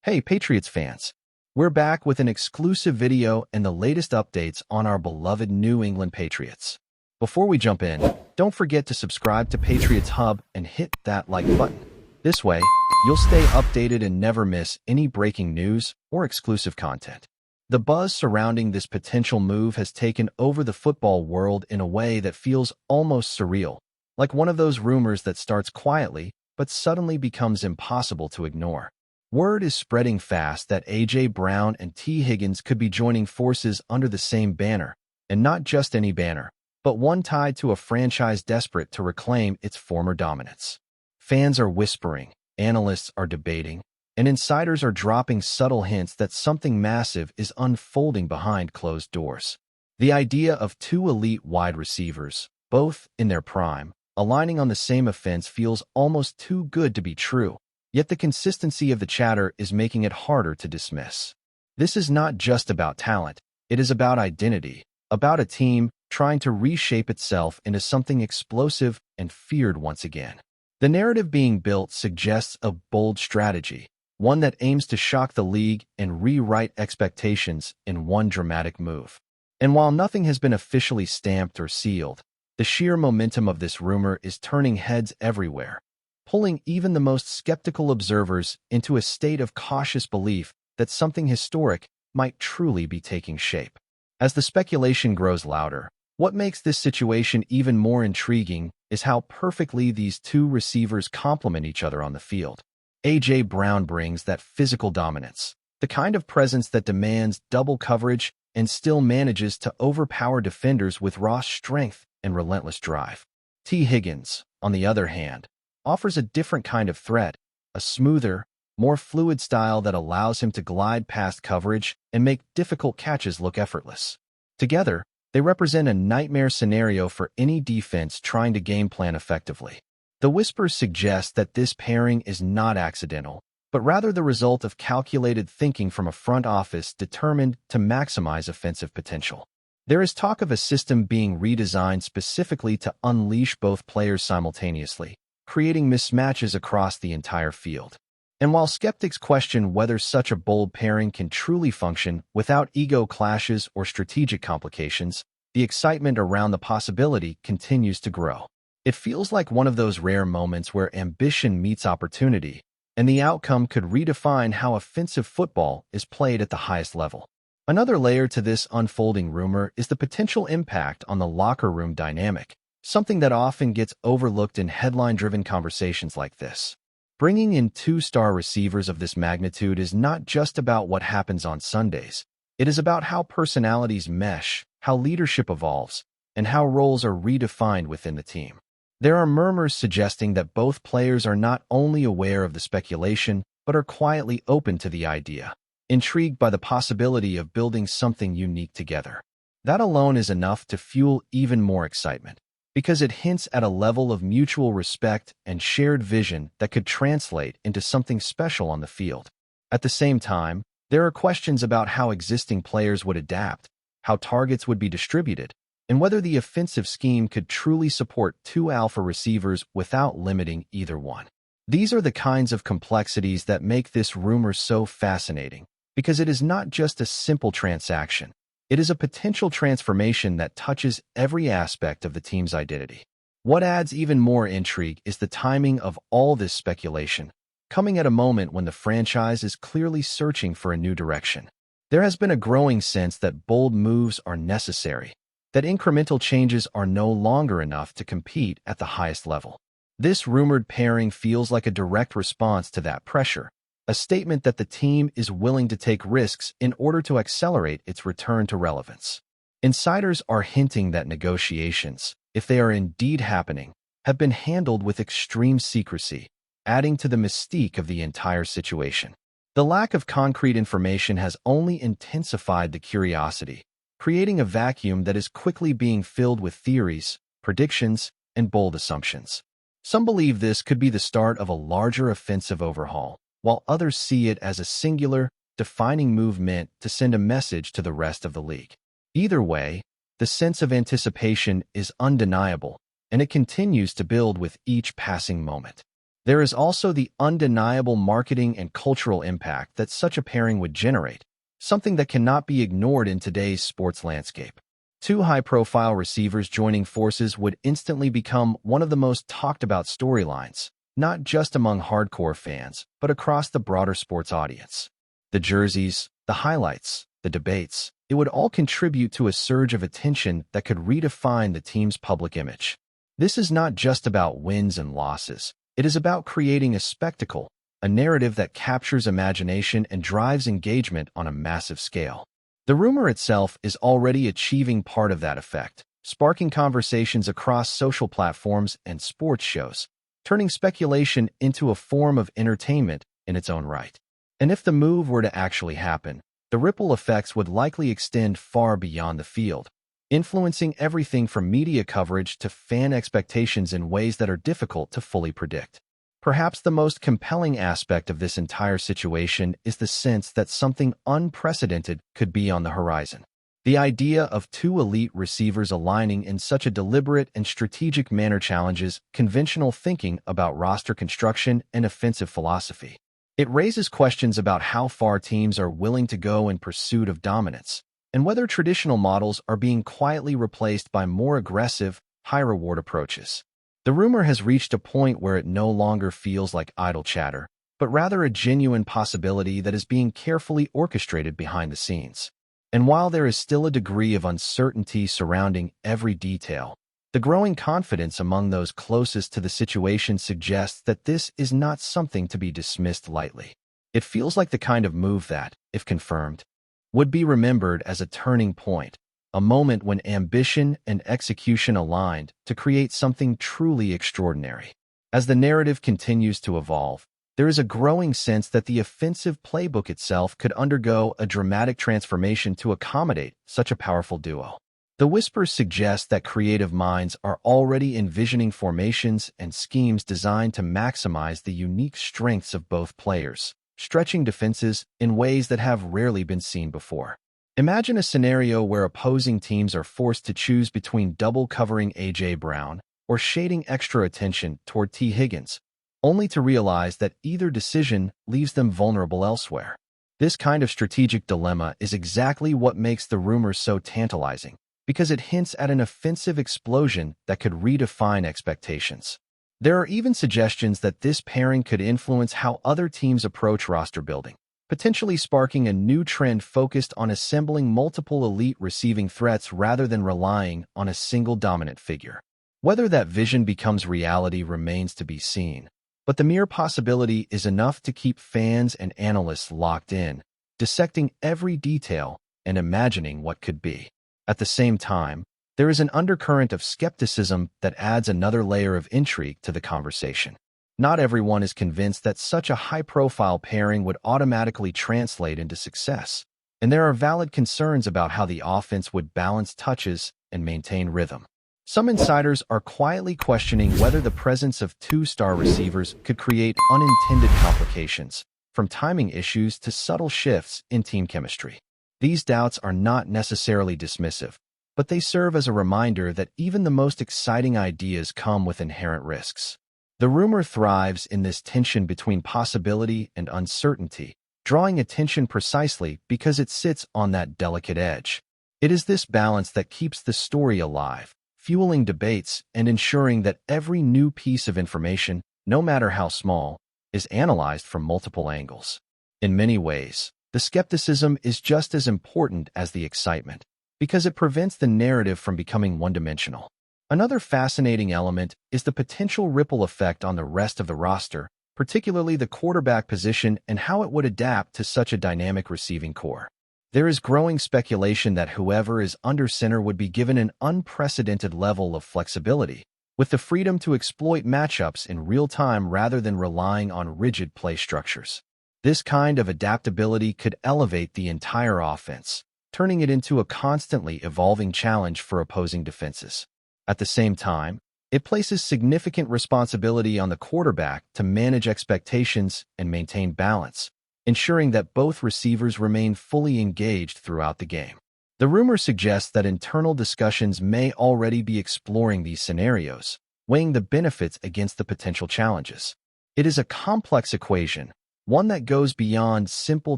Hey, Patriots fans! We're back with an exclusive video and the latest updates on our beloved New England Patriots. Before we jump in, don't forget to subscribe to Patriots Hub and hit that like button. This way, you'll stay updated and never miss any breaking news or exclusive content. The buzz surrounding this potential move has taken over the football world in a way that feels almost surreal, like one of those rumors that starts quietly but suddenly becomes impossible to ignore. Word is spreading fast that A.J. Brown and Tee Higgins could be joining forces under the same banner, and not just any banner, but one tied to a franchise desperate to reclaim its former dominance. Fans are whispering, analysts are debating, and insiders are dropping subtle hints that something massive is unfolding behind closed doors. The idea of two elite wide receivers, both in their prime, aligning on the same offense feels almost too good to be true. Yet the consistency of the chatter is making it harder to dismiss. This is not just about talent, it is about identity, about a team trying to reshape itself into something explosive and feared once again. The narrative being built suggests a bold strategy, one that aims to shock the league and rewrite expectations in one dramatic move. And while nothing has been officially stamped or sealed, the sheer momentum of this rumor is turning heads everywhere, pulling even the most skeptical observers into a state of cautious belief that something historic might truly be taking shape. As the speculation grows louder, what makes this situation even more intriguing is how perfectly these two receivers complement each other on the field. A.J. Brown brings that physical dominance, the kind of presence that demands double coverage and still manages to overpower defenders with raw strength and relentless drive. Tee Higgins, on the other hand, offers a different kind of threat, a smoother, more fluid style that allows him to glide past coverage and make difficult catches look effortless. Together, they represent a nightmare scenario for any defense trying to game plan effectively. The whispers suggest that this pairing is not accidental, but rather the result of calculated thinking from a front office determined to maximize offensive potential. There is talk of a system being redesigned specifically to unleash both players simultaneously, creating mismatches across the entire field. And while skeptics question whether such a bold pairing can truly function without ego clashes or strategic complications, the excitement around the possibility continues to grow. It feels like one of those rare moments where ambition meets opportunity, and the outcome could redefine how offensive football is played at the highest level. Another layer to this unfolding rumor is the potential impact on the locker room dynamic, something that often gets overlooked in headline-driven conversations like this. Bringing in two-star receivers of this magnitude is not just about what happens on Sundays. It is about how personalities mesh, how leadership evolves, and how roles are redefined within the team. There are murmurs suggesting that both players are not only aware of the speculation, but are quietly open to the idea, intrigued by the possibility of building something unique together. That alone is enough to fuel even more excitement, because it hints at a level of mutual respect and shared vision that could translate into something special on the field. At the same time, there are questions about how existing players would adapt, how targets would be distributed, and whether the offensive scheme could truly support two alpha receivers without limiting either one. These are the kinds of complexities that make this rumor so fascinating, because it is not just a simple transaction. It is a potential transformation that touches every aspect of the team's identity. What adds even more intrigue is the timing of all this speculation, coming at a moment when the franchise is clearly searching for a new direction. There has been a growing sense that bold moves are necessary, that incremental changes are no longer enough to compete at the highest level. This rumored pairing feels like a direct response to that pressure, a statement that the team is willing to take risks in order to accelerate its return to relevance. Insiders are hinting that negotiations, if they are indeed happening, have been handled with extreme secrecy, adding to the mystique of the entire situation. The lack of concrete information has only intensified the curiosity, creating a vacuum that is quickly being filled with theories, predictions, and bold assumptions. Some believe this could be the start of a larger offensive overhaul, while others see it as a singular, defining move meant to send a message to the rest of the league. Either way, the sense of anticipation is undeniable, and it continues to build with each passing moment. There is also the undeniable marketing and cultural impact that such a pairing would generate, something that cannot be ignored in today's sports landscape. Two high-profile receivers joining forces would instantly become one of the most talked-about storylines, not just among hardcore fans, but across the broader sports audience. The jerseys, the highlights, the debates, it would all contribute to a surge of attention that could redefine the team's public image. This is not just about wins and losses. It is about creating a spectacle, a narrative that captures imagination and drives engagement on a massive scale. The rumor itself is already achieving part of that effect, sparking conversations across social platforms and sports shows, turning speculation into a form of entertainment in its own right. And if the move were to actually happen, the ripple effects would likely extend far beyond the field, influencing everything from media coverage to fan expectations in ways that are difficult to fully predict. Perhaps the most compelling aspect of this entire situation is the sense that something unprecedented could be on the horizon. The idea of two elite receivers aligning in such a deliberate and strategic manner challenges conventional thinking about roster construction and offensive philosophy. It raises questions about how far teams are willing to go in pursuit of dominance, and whether traditional models are being quietly replaced by more aggressive, high-reward approaches. The rumor has reached a point where it no longer feels like idle chatter, but rather a genuine possibility that is being carefully orchestrated behind the scenes. And while there is still a degree of uncertainty surrounding every detail, the growing confidence among those closest to the situation suggests that this is not something to be dismissed lightly. It feels like the kind of move that, if confirmed, would be remembered as a turning point, a moment when ambition and execution aligned to create something truly extraordinary. As the narrative continues to evolve, there is a growing sense that the offensive playbook itself could undergo a dramatic transformation to accommodate such a powerful duo. The whispers suggest that creative minds are already envisioning formations and schemes designed to maximize the unique strengths of both players, stretching defenses in ways that have rarely been seen before. Imagine a scenario where opposing teams are forced to choose between double covering A.J. Brown or shading extra attention toward Tee Higgins, only to realize that either decision leaves them vulnerable elsewhere. This kind of strategic dilemma is exactly what makes the rumors so tantalizing, because it hints at an offensive explosion that could redefine expectations. There are even suggestions that this pairing could influence how other teams approach roster building, potentially sparking a new trend focused on assembling multiple elite receiving threats rather than relying on a single dominant figure. Whether that vision becomes reality remains to be seen, but the mere possibility is enough to keep fans and analysts locked in, dissecting every detail and imagining what could be. At the same time, there is an undercurrent of skepticism that adds another layer of intrigue to the conversation. Not everyone is convinced that such a high-profile pairing would automatically translate into success, and there are valid concerns about how the offense would balance touches and maintain rhythm. Some insiders are quietly questioning whether the presence of two-star receivers could create unintended complications, from timing issues to subtle shifts in team chemistry. These doubts are not necessarily dismissive, but they serve as a reminder that even the most exciting ideas come with inherent risks. The rumor thrives in this tension between possibility and uncertainty, drawing attention precisely because it sits on that delicate edge. It is this balance that keeps the story alive, fueling debates and ensuring that every new piece of information, no matter how small, is analyzed from multiple angles. In many ways, the skepticism is just as important as the excitement, because it prevents the narrative from becoming one-dimensional. Another fascinating element is the potential ripple effect on the rest of the roster, particularly the quarterback position and how it would adapt to such a dynamic receiving core. There is growing speculation that whoever is under center would be given an unprecedented level of flexibility, with the freedom to exploit matchups in real time rather than relying on rigid play structures. This kind of adaptability could elevate the entire offense, turning it into a constantly evolving challenge for opposing defenses. At the same time, it places significant responsibility on the quarterback to manage expectations and maintain balance, ensuring that both receivers remain fully engaged throughout the game. The rumor suggests that internal discussions may already be exploring these scenarios, weighing the benefits against the potential challenges. It is a complex equation, one that goes beyond simple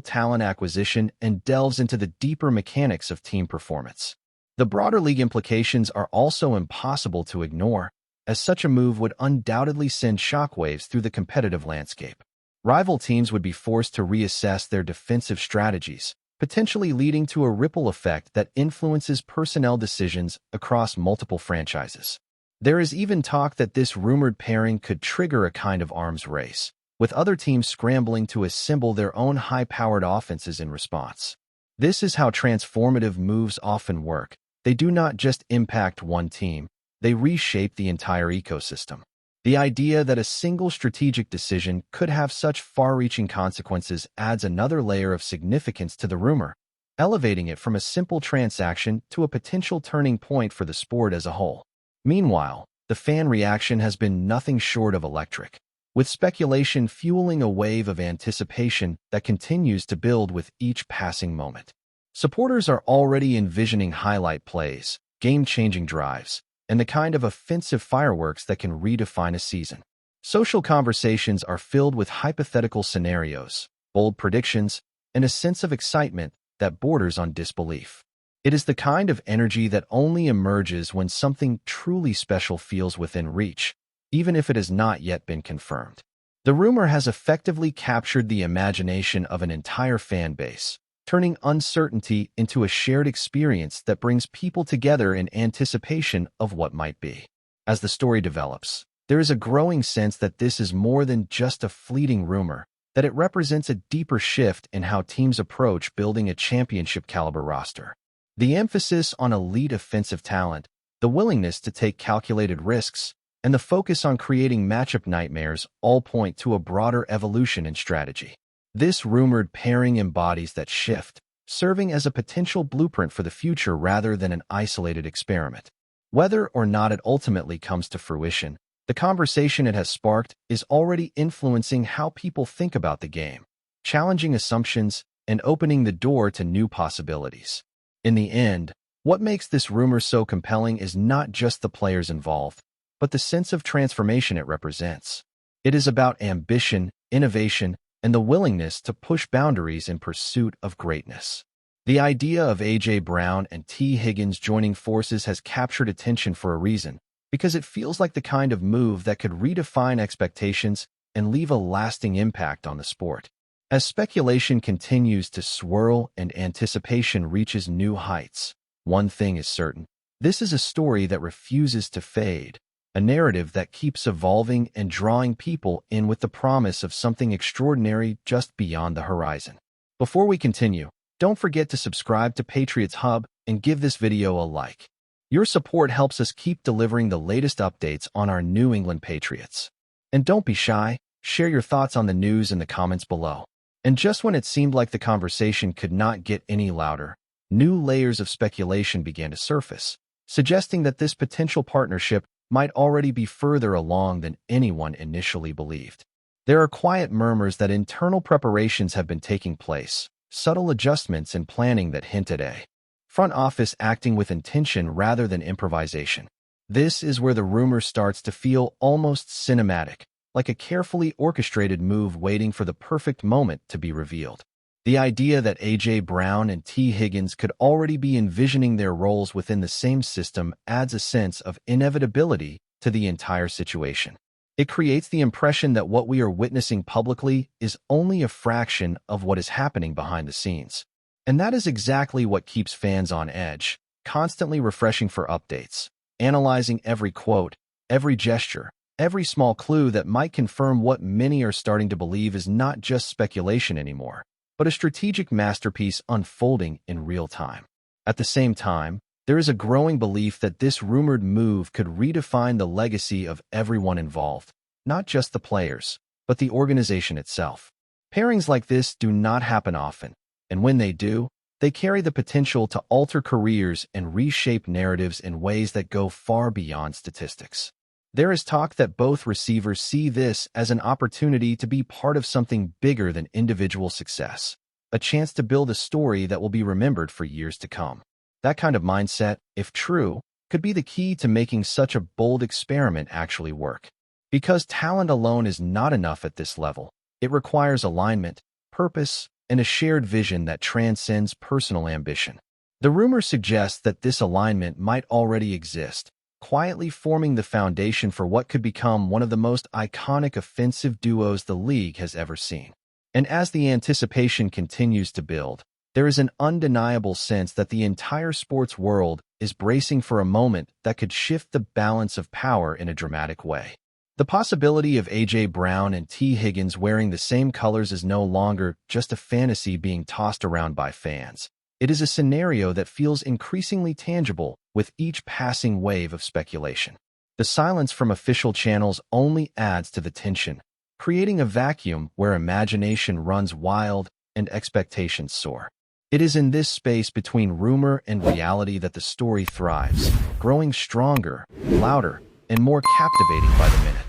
talent acquisition and delves into the deeper mechanics of team performance. The broader league implications are also impossible to ignore, as such a move would undoubtedly send shockwaves through the competitive landscape. Rival teams would be forced to reassess their defensive strategies, potentially leading to a ripple effect that influences personnel decisions across multiple franchises. There is even talk that this rumored pairing could trigger a kind of arms race, with other teams scrambling to assemble their own high-powered offenses in response. This is how transformative moves often work. They do not just impact one team, they reshape the entire ecosystem. The idea that a single strategic decision could have such far-reaching consequences adds another layer of significance to the rumor, elevating it from a simple transaction to a potential turning point for the sport as a whole. Meanwhile, the fan reaction has been nothing short of electric, with speculation fueling a wave of anticipation that continues to build with each passing moment. Supporters are already envisioning highlight plays, game-changing drives, and the kind of offensive fireworks that can redefine a season. Social conversations are filled with hypothetical scenarios, bold predictions, and a sense of excitement that borders on disbelief. It is the kind of energy that only emerges when something truly special feels within reach, even if it has not yet been confirmed. The rumor has effectively captured the imagination of an entire fan base, turning uncertainty into a shared experience that brings people together in anticipation of what might be. As the story develops, there is a growing sense that this is more than just a fleeting rumor, that it represents a deeper shift in how teams approach building a championship-caliber roster. The emphasis on elite offensive talent, the willingness to take calculated risks, and the focus on creating matchup nightmares all point to a broader evolution in strategy. This rumored pairing embodies that shift, serving as a potential blueprint for the future rather than an isolated experiment. Whether or not it ultimately comes to fruition, the conversation it has sparked is already influencing how people think about the game, challenging assumptions and opening the door to new possibilities. In the end, what makes this rumor so compelling is not just the players involved, but the sense of transformation it represents. It is about ambition, innovation, and the willingness to push boundaries in pursuit of greatness. The idea of A.J. Brown and Tee Higgins joining forces has captured attention for a reason, because it feels like the kind of move that could redefine expectations and leave a lasting impact on the sport. As speculation continues to swirl and anticipation reaches new heights, one thing is certain: this is a story that refuses to fade, a narrative that keeps evolving and drawing people in with the promise of something extraordinary just beyond the horizon. Before we continue, don't forget to subscribe to Patriots Hub and give this video a like. Your support helps us keep delivering the latest updates on our New England Patriots. And don't be shy, share your thoughts on the news in the comments below. And just when it seemed like the conversation could not get any louder, new layers of speculation began to surface, suggesting that this potential partnership might already be further along than anyone initially believed. There are quiet murmurs that internal preparations have been taking place, subtle adjustments in planning that hint at a front office acting with intention rather than improvisation. This is where the rumor starts to feel almost cinematic, like a carefully orchestrated move waiting for the perfect moment to be revealed. The idea that A.J. Brown and Tee Higgins could already be envisioning their roles within the same system adds a sense of inevitability to the entire situation. It creates the impression that what we are witnessing publicly is only a fraction of what is happening behind the scenes. And that is exactly what keeps fans on edge, constantly refreshing for updates, analyzing every quote, every gesture, every small clue that might confirm what many are starting to believe is not just speculation anymore, but a strategic masterpiece unfolding in real time. At the same time, there is a growing belief that this rumored move could redefine the legacy of everyone involved, not just the players, but the organization itself. Pairings like this do not happen often, and when they do, they carry the potential to alter careers and reshape narratives in ways that go far beyond statistics. There is talk that both receivers see this as an opportunity to be part of something bigger than individual success, a chance to build a story that will be remembered for years to come. That kind of mindset, if true, could be the key to making such a bold experiment actually work. Because talent alone is not enough at this level, it requires alignment, purpose, and a shared vision that transcends personal ambition. The rumor suggests that this alignment might already exist, quietly forming the foundation for what could become one of the most iconic offensive duos the league has ever seen. And as the anticipation continues to build, there is an undeniable sense that the entire sports world is bracing for a moment that could shift the balance of power in a dramatic way. The possibility of A.J. Brown and Tee Higgins wearing the same colors is no longer just a fantasy being tossed around by fans. It is a scenario that feels increasingly tangible with each passing wave of speculation. The silence from official channels only adds to the tension, creating a vacuum where imagination runs wild and expectations soar. It is in this space between rumor and reality that the story thrives, growing stronger, louder, and more captivating by the minute.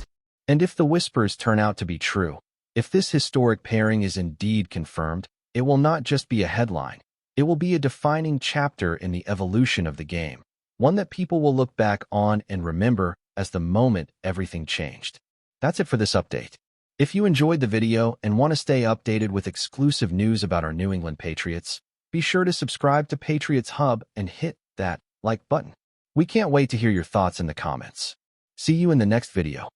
And if the whispers turn out to be true, if this historic pairing is indeed confirmed, it will not just be a headline. It will be a defining chapter in the evolution of the game, one that people will look back on and remember as the moment everything changed. That's it for this update. If you enjoyed the video and want to stay updated with exclusive news about our New England Patriots, be sure to subscribe to Patriots Hub and hit that like button. We can't wait to hear your thoughts in the comments. See you in the next video.